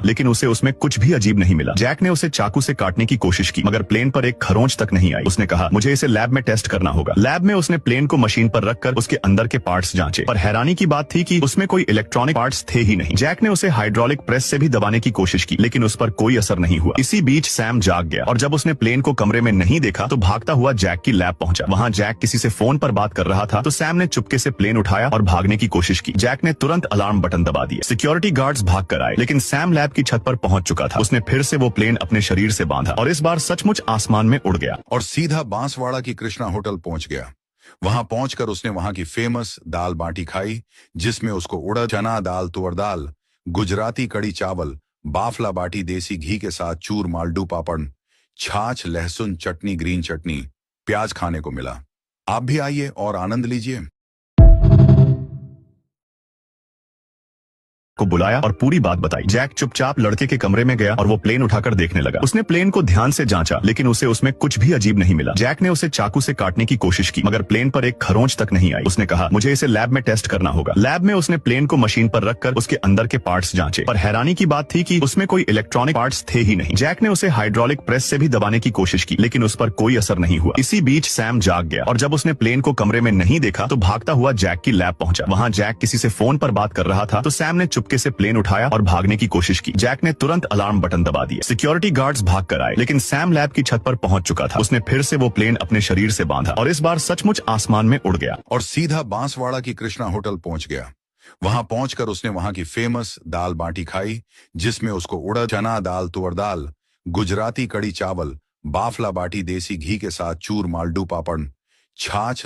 लेकिन उसे उसमें कुछ भी अजीब नहीं मिला। जैक ने उसे चाकू से काटने की कोशिश की, मगर प्लेन पर एक खरोंच तक नहीं आई। उसने कहा, मुझे इसे लैब में टेस्ट करना होगा। लैब में उसने प्लेन को मशीन पर रखकर उसके अंदर के पार्ट्स जांचे, पर हैरानी की बात थी कि उसमें कोई इलेक्ट्रॉनिक पार्ट्स थे ही नहीं। जैक ने उसे हाइड्रोलिक प्रेस से भी दबाने की कोशिश की, लेकिन उस पर कोई असर नहीं हुआ। इसी बीच सैम जाग गया और जब उसने प्लेन को कमरे में नहीं देखा तो भागता हुआ जैक की लैब पहुंचा। वहां जैक किसी से फोन पर बात कर रहा था तो सैम ने चुपके से प्लेन उठाया और भागने की कोशिश की। जैक ने तुरंत अलार्म बटन दबा दिया। सिक्योरिटी गार्ड्स भाग कर आए, लेकिन सैम लैब की छत पर पहुंच चुका था। उसने फिर से वो प्लेन अपने शरीर से बांधा और इस बार सचमुच आसमान में उड़ गया और सीधा बांसवाड़ा की कृष्णा होटल पहुंच गया। वहां पहुंचकर उसने वहां की फेमस दाल बाटी खाई, जिसमें उसको उड़द, चना दाल, तुअर दाल, गुजराती कड़ी चावल, बाफला बाटी देसी घी के साथ चूर, मालडू पापड़, छाछ, लहसुन चटनी, ग्रीन चटनी, प्याज खाने को मिला। आप भी आइए और आनंद लीजिए। को बुलाया और पूरी बात बताई। जैक चुपचाप लड़के के कमरे में गया और वो प्लेन उठाकर देखने लगा। उसने प्लेन को ध्यान से जांचा, लेकिन उसे उसमें कुछ भी अजीब नहीं मिला। जैक ने उसे चाकू से काटने की कोशिश की, मगर प्लेन पर एक खरोंच तक नहीं आई। उसने कहा, मुझे इसे लैब में टेस्ट करना होगा। लैब में उसने प्लेन को मशीन पर रखकर उसके अंदर के पार्ट्स जांचे, पर हैरानी की बात थी कि उसमें कोई इलेक्ट्रॉनिक पार्ट्स थे ही नहीं। जैक ने उसे हाइड्रोलिक प्रेस से भी दबाने की कोशिश की, लेकिन उस पर कोई असर नहीं हुआ। इसी बीच सैम जाग गया और जब उसने प्लेन को कमरे में नहीं देखा तो भागता हुआ जैक की लैब पहुंचा। वहां जैक किसी से फोन पर बात कर रहा था तो सैम ने चुपके से प्लेन उठाया और भागने की कोशिश की। जैक ने तुरंत अलार्म बटन दबा दिया। सिक्योरिटी गार्ड्स भाग कर आए, लेकिन सैम लैब की छत पर पहुंच चुका था। उसने फिर से वो प्लेन अपने शरीर से बांधा और इस बार सचमुच आसमान में उड़ गया और सीधा बांसवाड़ा की कृष्णा होटल पहुंच गया। वहां पहुंचकर उसने वहां की फेमस दाल बाटी खाई, जिसमें उसको उड़द, चना दाल, तुअर दाल, गुजराती कड़ी चावल, बाफला बाटी देसी घी के साथ चूर, मालडू पापड़, छाछ,